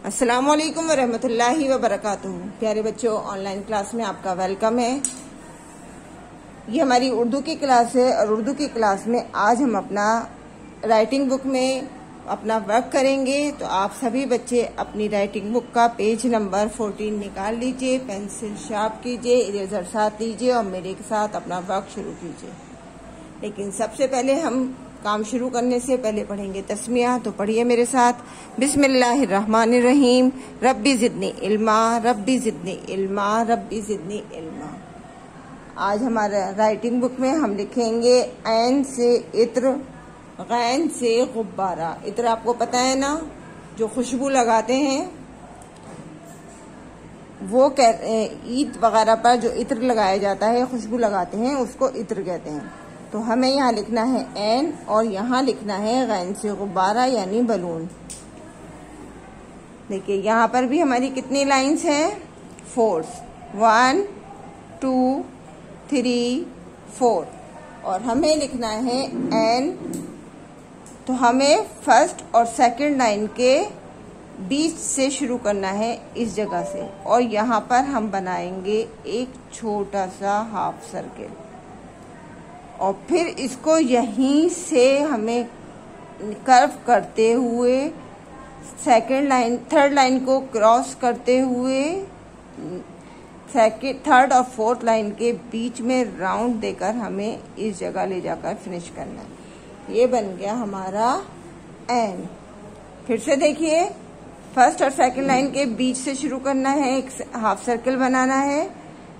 अस्सलामुअलैकुम वरहमतुल्लाहि वबरकातुहू। प्यारे बच्चों, ऑनलाइन क्लास में आपका वेलकम है। ये हमारी उर्दू की क्लास है और उर्दू की क्लास में आज हम अपना राइटिंग बुक में अपना वर्क करेंगे। तो आप सभी बच्चे अपनी राइटिंग बुक का पेज नंबर 14 निकाल लीजिए, पेंसिल शार्प कीजिए, इरेजर साथ लीजिए और मेरे साथ अपना वर्क शुरू कीजिए। लेकिन सबसे पहले हम काम शुरू करने से पहले पढ़ेंगे तस्मिया। तो पढ़िए मेरे साथ। बिस्मिल्लाहिर्रहमानिर्रहीम। रब्बी ज़िदनी इल्मा, रब्बी ज़िदनी इल्मा, रब्बी ज़िदनी इल्मा। आज हमारा राइटिंग बुक में हम लिखेंगे ऐन से इत्र, गैन से गुब्बारा। इत्र आपको पता है ना, जो खुशबू लगाते हैं, वो ईद वगैरह पर जो इत्र लगाया जाता है, खुशबू लगाते हैं, उसको इत्र कहते हैं। तो हमें यहाँ लिखना है एन और यहाँ लिखना है गैन से गुब्बारा यानी बलून। देखिए यहाँ पर भी हमारी कितनी लाइंस हैं? 4, 1 2 3 4। और हमें लिखना है एन। तो हमें फर्स्ट और सेकंड लाइन के बीच से शुरू करना है, इस जगह से। और यहाँ पर हम बनाएंगे एक छोटा सा हाफ सर्किल और फिर इसको यहीं से हमें कर्व करते हुए थर्ड लाइन को क्रॉस करते हुए थर्ड और फोर्थ लाइन के बीच में राउंड देकर हमें इस जगह ले जाकर फिनिश करना है। ये बन गया हमारा एन। फिर से देखिए, फर्स्ट और सेकंड लाइन के बीच से शुरू करना है, एक हाफ सर्किल बनाना है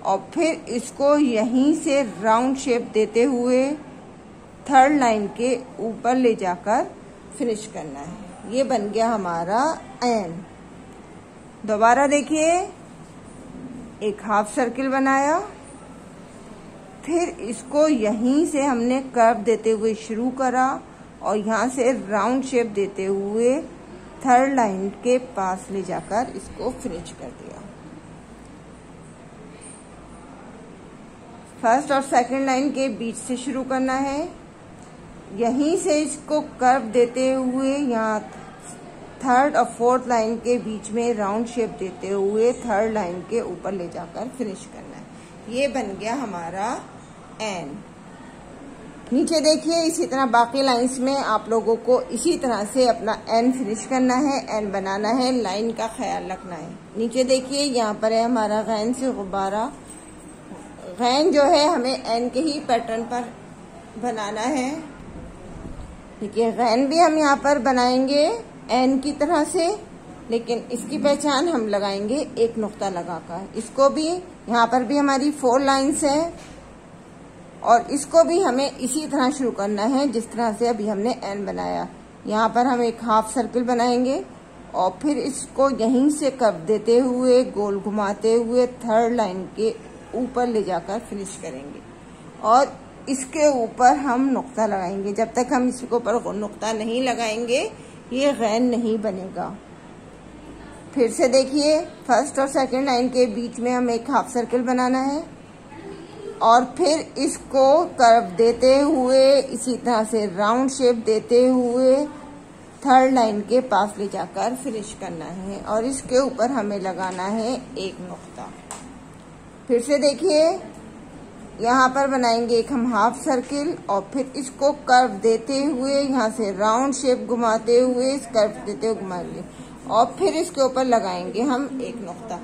और फिर इसको यहीं से राउंड शेप देते हुए थर्ड लाइन के ऊपर ले जाकर फिनिश करना है। ये बन गया हमारा एन। दोबारा देखिए, एक हाफ सर्किल बनाया, फिर इसको यहीं से हमने कर्व देते हुए शुरू करा और यहाँ से राउंड शेप देते हुए थर्ड लाइन के पास ले जाकर इसको फिनिश कर दिया। फर्स्ट और सेकंड लाइन के बीच से शुरू करना है, यहीं से इसको कर्व देते हुए यहाँ थर्ड और फोर्थ लाइन के बीच में राउंड शेप देते हुए थर्ड लाइन के ऊपर ले जाकर फिनिश करना है। ये बन गया हमारा एन। नीचे देखिए, इसी तरह बाकी लाइंस में आप लोगों को इसी तरह से अपना एन फिनिश करना है, एन बनाना है, लाइन का ख्याल रखना है। नीचे देखिए, यहाँ पर है हमारा गैन से गुब्बारा। गैन जो है हमें एन के ही पैटर्न पर बनाना है। देखिए, गैन भी हम यहाँ पर बनाएंगे एन की तरह से, लेकिन इसकी पहचान हम लगाएंगे एक नुक्ता लगाकर। इसको भी, यहाँ पर भी हमारी 4 लाइंस है और इसको भी हमें इसी तरह शुरू करना है जिस तरह से अभी हमने एन बनाया। यहाँ पर हम एक हाफ सर्किल बनाएंगे और फिर इसको यहीं से कर्व देते हुए गोल घुमाते हुए थर्ड लाइन के ऊपर ले जाकर फिनिश करेंगे और इसके ऊपर हम नुक्ता लगाएंगे। जब तक हम इसके ऊपर नुक्ता नहीं लगाएंगे ये गैन नहीं बनेगा। फिर से देखिए, फर्स्ट और सेकंड लाइन के बीच में हमें एक हाफ सर्किल बनाना है और फिर इसको कर्व देते हुए इसी तरह से राउंड शेप देते हुए थर्ड लाइन के पास ले जाकर फिनिश करना है और इसके ऊपर हमें लगाना है एक नुक्ता। फिर से देखिए, यहाँ पर बनाएंगे एक हम हाफ सर्किल और फिर इसको कर्व देते हुए यहाँ से राउंड शेप घुमाते हुए इस कर्व देते हुए घुमाएंगे और फिर इसके ऊपर लगाएंगे हम एक नुक्ता।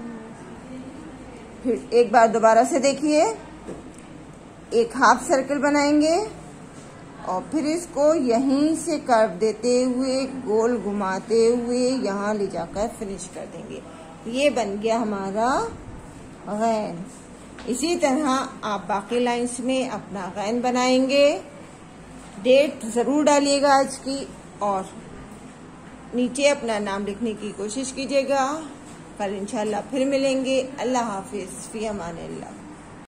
फिर एक बार दोबारा से देखिए, एक हाफ सर्किल बनाएंगे और फिर इसको यहीं से कर्व देते हुए गोल घुमाते हुए यहाँ ले जाकर फिनिश कर देंगे। ये बन गया हमारा गैन। इसी तरह आप बाकी लाइंस में अपना गैन बनाएंगे। डेट जरूर डालिएगा आज की और नीचे अपना नाम लिखने की कोशिश कीजिएगा। कल इंशाल्लाह फिर मिलेंगे। अल्लाह हाफिज, फी अमानिल्लाह।